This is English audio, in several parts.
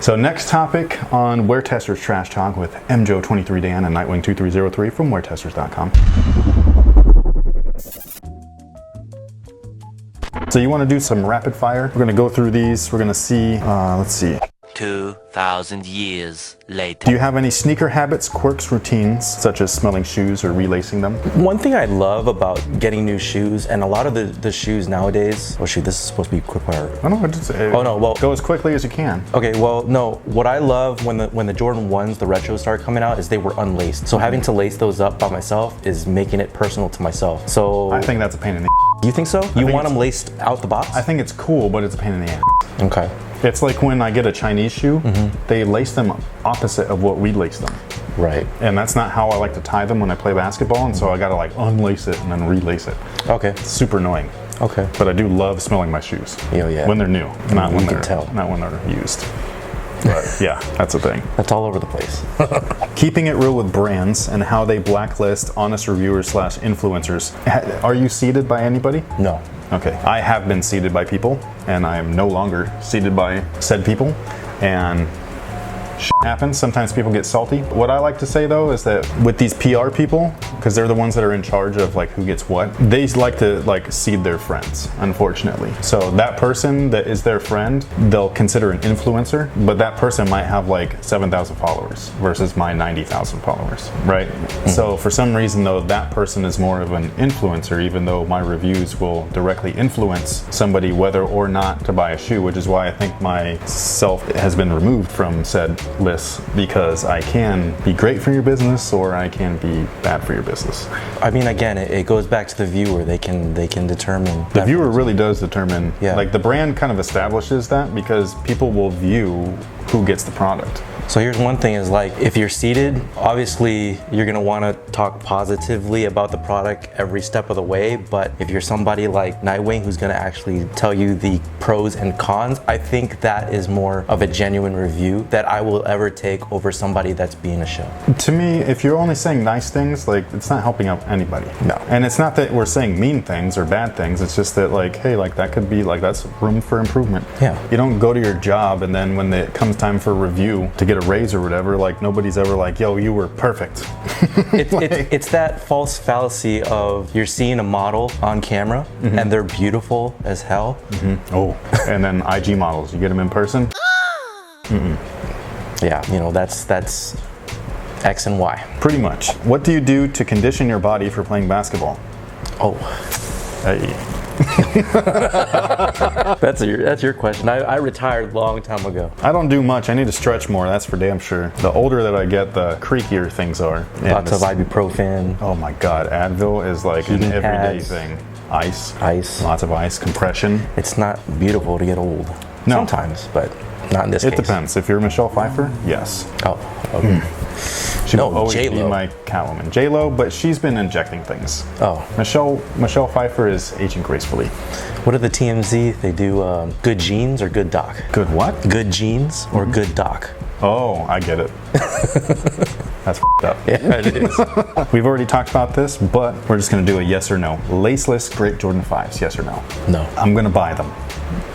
So next topic on WearTesters Trash Talk with MJO23Dan and Nightwing2303 from WearTesters.com. So you want to do some rapid fire? We're going to go through these. We're going to see, let's see. 2,000 years later. Do you have any sneaker habits, quirks, routines, such as smelling shoes or relacing them? One thing I love about getting new shoes, and a lot of the shoes nowadays, oh shoot, this is supposed to be quick fire. I don't know, just, oh no, well. Go as quickly as you can. Okay, well, no, what I love when the Jordan 1s, the retros started coming out, is they were unlaced. So having to lace those up by myself is making it personal to myself. So I think that's a pain in the You think so? You want them laced out the box? I think it's cool, but it's a pain in the ass. Okay. It's like when I get a Chinese shoe, they lace them opposite of what we lace them. Right. And that's not how I like to tie them when I play basketball, and so I gotta like unlace it and then relace it. Okay. It's super annoying. Okay. But I do love smelling my shoes. Yeah. When they're new, not when they're used. But yeah, that's the thing. That's all over the place. Keeping it real with brands and how they blacklist honest reviewers / influencers. Are you seeded by anybody? No. Okay, I have been seeded by people, and I am no longer seeded by said people, and shit happens. Sometimes people get salty. What I like to say though is that with these PR people, because they're the ones that are in charge of like who gets what, they like to like seed their friends, unfortunately. So that person that is their friend, they'll consider an influencer, but that person might have like 7,000 followers versus my 90,000 followers, right? So for some reason though, that person is more of an influencer, even though my reviews will directly influence somebody whether or not to buy a shoe, which is why I think myself has been removed from said lists, because I can be great for your business or I can be bad for your business. I mean, again, it goes back to the viewer. They can determine. The viewer really does determine. Yeah. Like the brand kind of establishes that because people will view who gets the product. So here's one thing is like, if you're seated, obviously you're gonna wanna talk positively about the product every step of the way, but if you're somebody like Nightwing who's gonna actually tell you the pros and cons, I think that is more of a genuine review that I will ever take over somebody that's being a show. To me, if you're only saying nice things, like it's not helping out anybody. No. And it's not that we're saying mean things or bad things, it's just that like, hey, like that could be like, that's room for improvement. Yeah. You don't go to your job and then when it comes time for review to get a raise or whatever, like nobody's ever like, yo, you were perfect. It's that false fallacy of you're seeing a model on camera and they're beautiful as hell. Oh, and then IG models, you get them in person? Yeah, you know, that's X and Y. Pretty much. What do you do to condition your body for playing basketball? Oh. Hey. That's your question. I retired a long time ago. I don't do much. I need to stretch more, that's for damn sure. The older that I get, the creakier things are. Lots of ibuprofen. Oh my God, Advil is like an everyday pads. thing. Ice. Lots of ice, compression. It's not beautiful to get old. No. Sometimes, but not in this case. It depends. If you're Michelle Pfeiffer, yes. Oh, okay. She will No, always be J-Lo. my Catwoman. J-Lo, but she's been injecting things. Oh. Michelle Pfeiffer is aging gracefully. What are the TMZ? They do good genes or good doc? Good what? Good genes or good doc? Oh, I get it. That's f***ed up. Yeah, it is. We've already talked about this, but we're just gonna do a yes or no. Laceless Great Jordan 5s, yes or no? No. I'm gonna buy them,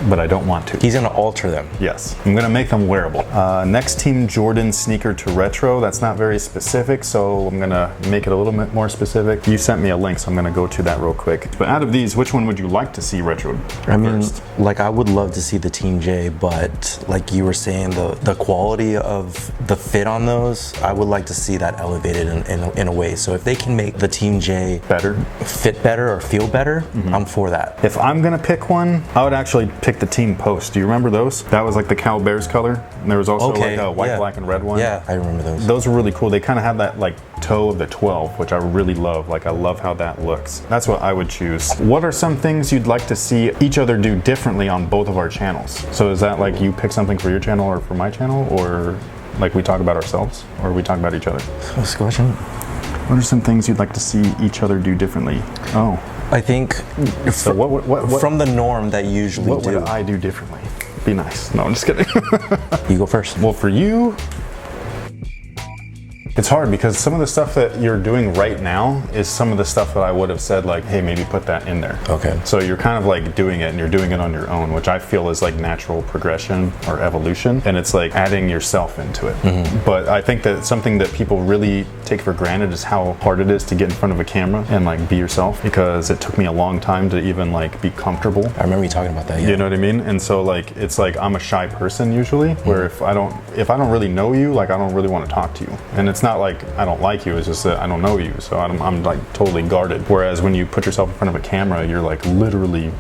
but I don't want to. He's gonna alter them. Yes, I'm gonna make them wearable. Next Team Jordan sneaker to retro. That's not very specific, so I'm gonna make it a little bit more specific. You sent me a link, so I'm gonna go to that real quick. But out of these, which one would you like to see retro? I mean, first? like I would love to see the Team J, but like you were saying, the quality of the fit on those, I would like to see that elevated in a way. So if they can make the Team J Better? fit better or feel better, I'm for that. If I'm gonna pick one, I would actually pick the Team Post. Do you remember those? That was like the Cow Bears color. And there was also like a white, black, and red one. Yeah, I remember those. Those were really cool. They kind of have that like toe of the 12, which I really love. Like I love how that looks. That's what I would choose. What are some things you'd like to see each other do differently on both of our channels? So is that like you pick something for your channel or for my channel, or like we talk about ourselves, or we talk about each other? What's the question? What are some things you'd like to see each other do differently? Oh. I think So what from the norm that you usually what do. would I do differently? Be nice. No, I'm just kidding. You go first. Well, for you, It's hard because some of the stuff that you're doing right now is some of the stuff that I would have said like, hey, maybe put that in there. Okay. So you're kind of like doing it and you're doing it on your own, which I feel is like natural progression or evolution. And it's like adding yourself into it. But I think that something that people really take for granted is how hard it is to get in front of a camera and like be yourself, because it took me a long time to even like be comfortable. I remember you talking about that. Yeah. You know what I mean? And so like, it's like I'm a shy person usually, where if I don't really know you, like I don't really want to talk to you. And it's not like I don't like you, it's just that I don't know you, so I'm like totally guarded. Whereas when you put yourself in front of a camera, you're like literally,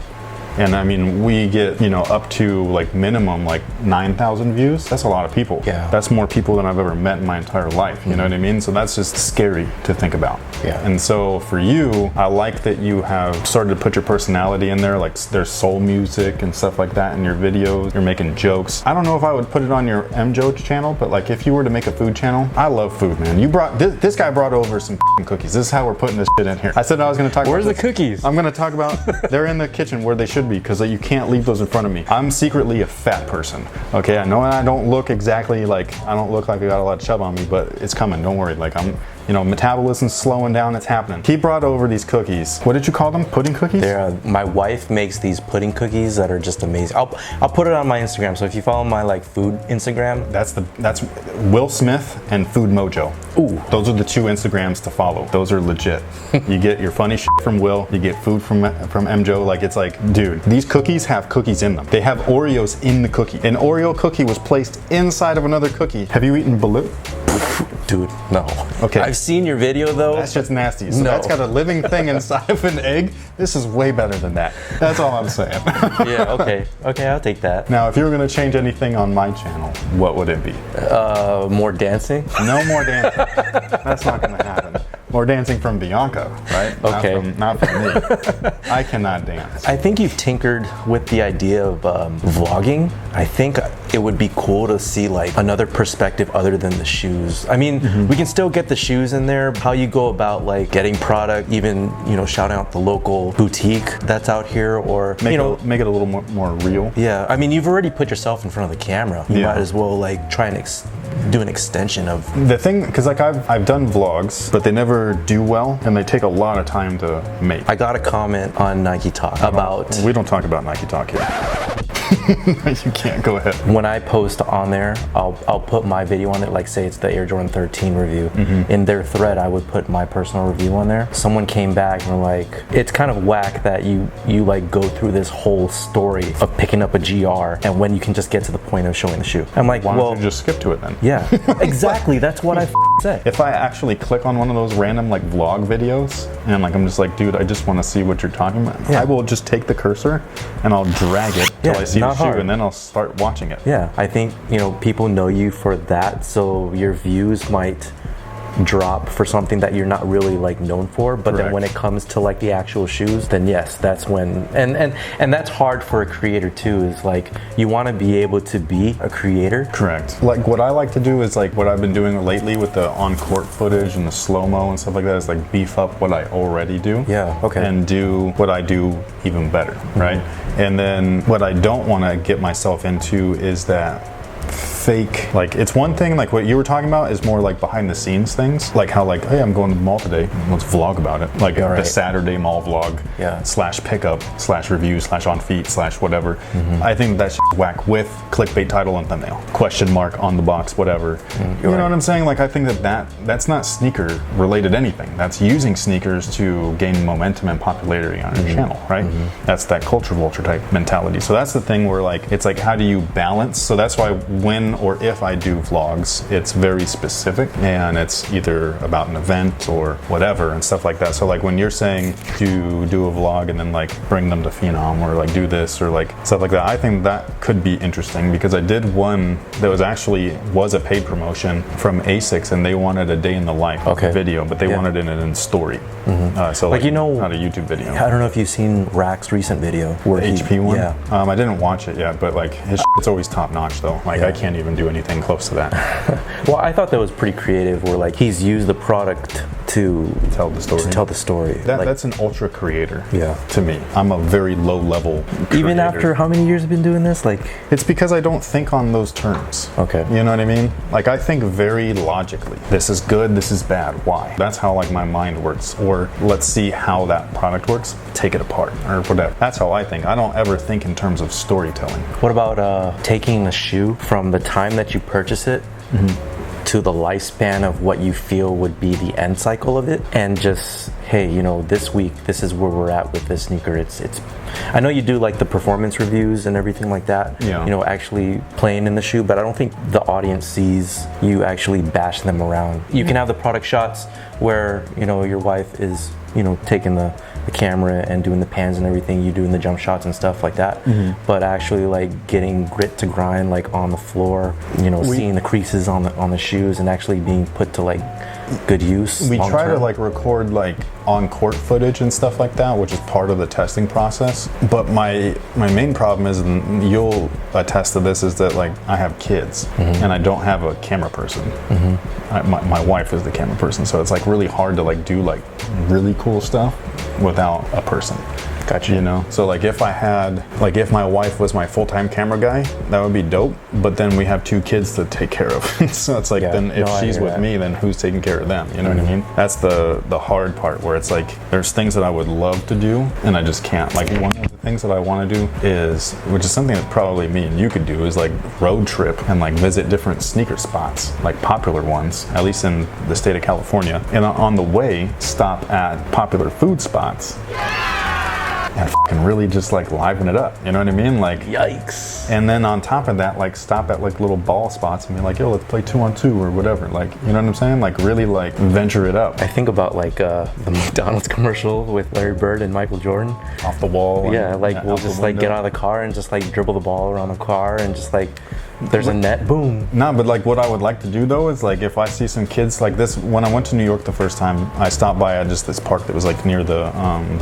and I mean, we get, you know, up to like minimum like 9,000 views. That's a lot of people. Yeah. That's more people than I've ever met in my entire life. You know what I mean? So that's just scary to think about. Yeah. And so for you, I like that you have started to put your personality in there, like there's soul music and stuff like that in your videos. You're making jokes. I don't know if I would put it on your MJo channel, but like if you were to make a food channel, I love food, man. You brought, this guy brought over some cookies. This is how we're putting this shit in here. I said I was gonna talk Where's about the cookies? I'm gonna talk about, they're in the kitchen where they should be, because you can't leave those in front of me. I'm secretly a fat person. Okay, I know I don't look exactly like, I don't look like I got a lot of chub on me, but it's coming, don't worry. Like I'm, you know, metabolism's slowing down, it's happening. He brought over these cookies. What did you call them? Pudding cookies? My wife makes these pudding cookies that are just amazing. I'll put it on my Instagram, so if you follow my like food Instagram. That's Will Smith and Food Mojo. Ooh. Those are the two Instagrams to follow. Those are legit. You get your funny shit from Will, you get food from MJo. Like it's like, dude, these cookies have cookies in them. They have Oreos in the cookie. An Oreo cookie was placed inside of another cookie. Have you eaten Balut? Dude, no. Okay. I've seen your video though. That shit's nasty. So No. that's got a living thing inside of an egg. This is way better than that. That's all I'm saying. Yeah, okay. Okay, I'll take that. Now, if you were gonna change anything on my channel, what would it be? More dancing? No more dancing. That's not gonna happen. More dancing from Bianca, right? Okay. Not from me. I cannot dance. I think you've tinkered with the idea of vlogging. I think it would be cool to see like another perspective other than the shoes. I mean, we can still get the shoes in there. How you go about like getting product, even, you know, shouting out the local boutique that's out here, or Make you know, it a little more real. yeah. I mean, you've already put yourself in front of the camera. You Yeah. might as well like try and do an extension of. The thing, because like I've done vlogs, but they never do well, and they take a lot of time to make. I got a comment on Nike Talk about. We don't talk about Nike Talk here. You can't. Go ahead. When I post on there, I'll put my video on there, like say it's the Air Jordan 13 review. In their thread, I would put my personal review on there. Someone came back and were like, it's kind of whack that you like go through this whole story of picking up a GR, and when you can just get to the point of showing the shoe. I'm like, Why well, don't you just skip to it then? yeah, exactly. That's what I say. If I actually click on one of those random like vlog videos and like I'm just like, dude, I just want to see what you're talking about, Yeah. I will just take the cursor and I'll drag it till Yeah, I see the not shoe, hard. and then I'll start watching it. Yeah, I think, you know, people know you for that, so your views might drop for something that you're not really like known for, but then Correct. when it comes to like the actual shoes, then yes, that's when, and that's hard for a creator too, is like you want to be able to be a creator. Correct. Like what I like to do is like what I've been doing lately with the on-court footage and the slow-mo and stuff like that is like beef up what I already do. Yeah, okay. And do what I do even better, right? And then what I don't want to get myself into is that fake, like it's one thing, like what you were talking about is more like behind the scenes things, like how like, hey, I'm going to the mall today, let's vlog about it, like Yeah, the right. Saturday mall vlog, Yeah. / pickup / review / on feet / whatever. I think that's whack with clickbait title and thumbnail, question mark on the box, whatever. You know right. what I'm saying? Like I think that's not sneaker related anything. That's using sneakers to gain momentum and popularity on your channel, right? That's that culture vulture type mentality. So that's the thing where like it's like, how do you balance? So that's why when or if I do vlogs, it's very specific and it's either about an event or whatever and stuff like that. So like when you're saying to do a vlog and then like bring them to Phenom or like do this or like stuff like that, I think that could be interesting because I did one that was a paid promotion from Asics and they wanted a day in the life video, but they wanted it in story. So like, you know, not a YouTube video. I don't know if you've seen Rack's recent video where he, HP one? Yeah. I didn't watch it yet, but like his it's always top notch though. Like I can't even do anything close to that. Well, I thought that was pretty creative where like he's used the product to tell the story. Like, that's an ultra creator. Yeah. To me, I'm a very low level creator. even after how many years you've been doing this? Like, it's because I don't think on those terms. Okay. You know what I mean? Like, I think very logically. This is good, this is bad. Why? That's how like my mind works. Or let's see how that product works, take it apart or whatever. That's how I think. I don't ever think in terms of storytelling. what about taking a shoe from the time that you purchase it to the lifespan of what you feel would be the end cycle of it, and just, hey, you know, this week this is where we're at with this sneaker. It's I know you do like the performance reviews and everything like that, Yeah. you know, actually playing in the shoe, but I don't think the audience sees you actually bash them around. You can have the product shots where, you know, your wife is, you know, taking the camera and doing the pans and everything, you doing the jump shots and stuff like that, but actually like getting grit to grind like on the floor, you know, seeing the creases on the shoes and actually being put to like good use. We try to long-term. like record like on court footage and stuff like that, which is part of the testing process. But my main problem is, and you'll attest to this, is that like I have kids and I don't have a camera person. My wife is the camera person, so it's like really hard to like do like really cool stuff without a person. Gotcha. You know, so like if I had, like if my wife was my full-time camera guy, that would be dope. But then we have 2 kids to take care of. So it's like, then if she's with me, then who's taking care of them? You know what I mean? That's the hard part, where it's like there's things that I would love to do and I just can't. Like one of the things that I want to do is, which is something that probably me and you could do, is like road trip and like visit different sneaker spots, like popular ones, at least in the state of California. And on the way, stop at popular food spots and fucking really just like liven it up, you know what I mean? Like, Yikes. and then on top of that, like stop at like little ball spots and be like, yo, let's play 2-on-2 or whatever. Like, you know what I'm saying? Like really like venture it up. I think about like the McDonald's commercial with Larry Bird and Michael Jordan. Off the wall. Yeah, and, like we'll out the just like get window. out of the car and just like dribble the ball around the car and just like there's a net, boom. No, but like what I would like to do though is like if I see some kids like this. When I went to New York the first time, I stopped by at just this park that was like near the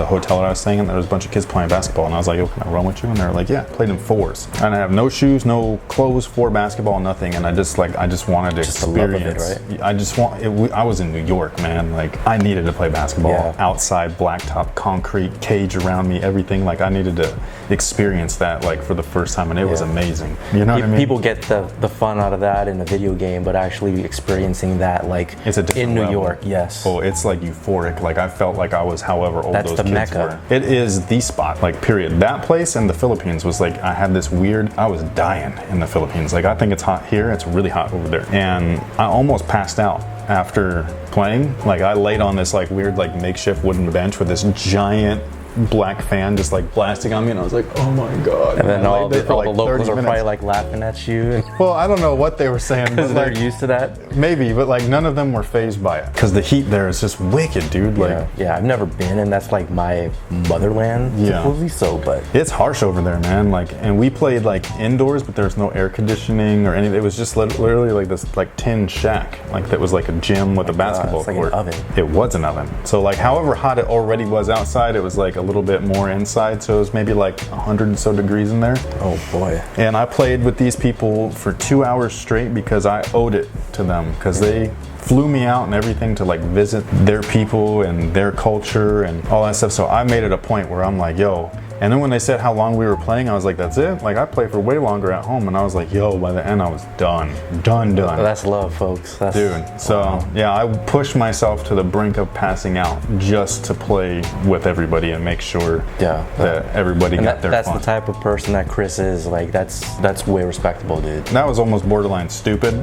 hotel that I was staying in. There was a bunch of kids playing basketball, and I was like, "Yo, can I run with you?" And they were like, "Yeah." Played in 4s, and I have no shoes, no clothes for basketball, nothing. And I just wanted to Just the love of it, experience. right? I just want. I was in New York, man. Like I needed to play basketball Yeah. outside, blacktop, concrete, cage around me, everything. Like I needed to experience that like for the first time, and it was Yeah. amazing. You know what I mean? People get the fun out of that in a video game, but actually experiencing that like It's a different in New level. York, yes. Oh, it's like euphoric. Like I felt like I was however old That's those the kids mecca. were. It is the spot, like period. That place in the Philippines was like, I had this weird, I was dying in the Philippines. Like I think it's hot here, it's really hot over there. And I almost passed out after playing. Like I laid on this like weird like makeshift wooden bench with this giant black fan just like blasting on me, and I was like, oh my god. And then I all laid there the for, like, locals 30 are minutes. probably like laughing at you Well, I don't know what they were saying, because but they're like, used to that. maybe, but like none of them were fazed by it because the heat there is just wicked, dude. Like Yeah, I've never been, and that's like my motherland, Yeah. supposedly so, but it's harsh over there, man. Like, and we played like indoors, but there's no air conditioning or anything. It was just literally like this like tin shack, like that was like a gym with a basketball it's like an court. oven. It was an oven. So like, however hot it already was outside, it was like a little bit more inside. So it was maybe like 100 and so degrees in there. oh boy. And I played with these people for 2 hours straight because I owed it to them, because they flew me out and everything to like visit their people and their culture and all that stuff. So I made it a point where I'm like, yo. And then when they said how long we were playing, I was like, that's it? Like I played for way longer at home, and I was like, yo, by the end I was done. Done. That's love, folks. That's, Dude, so wow. yeah, I pushed myself to the brink of passing out just to play with everybody and make sure Yeah. that everybody And got their that's fun. the type of person that Chris is. Like that's way respectable, dude. That was almost borderline stupid,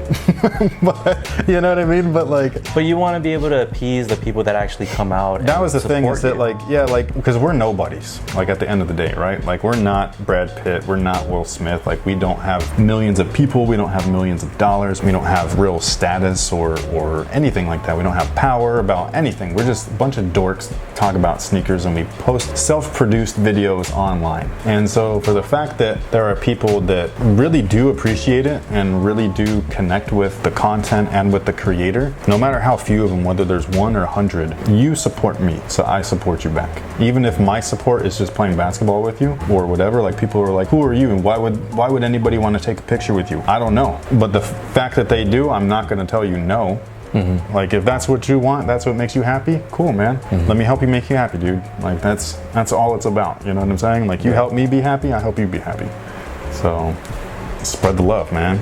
but you know what I mean? But like, But you want to be able to appease the people that actually come out. that and was the thing, support is that you. like, yeah, like, because we're nobodies, like at the end of the day, right? Like we're not Brad Pitt, we're not Will Smith, like we don't have millions of people, we don't have millions of dollars, we don't have real status or anything like that. We don't have power about anything. We're just a bunch of dorks talk about sneakers, and we post self-produced videos online. And so for the fact that there are people that really do appreciate it and really do connect with the content and with the creator, no matter how few of them, whether there's 1 or 100, you support me, so I support you back. Even if my support is just playing basketball with you or whatever, like people are like, who are you and why would anybody want to take a picture with you? I don't know. But the fact that they do, I'm not going to tell you no. Like if that's what you want, that's what makes you happy, cool, man. Let me help you make you happy, dude. Like that's all it's about, you know what I'm saying? Like you help me be happy, I help you be happy. So spread the love, man.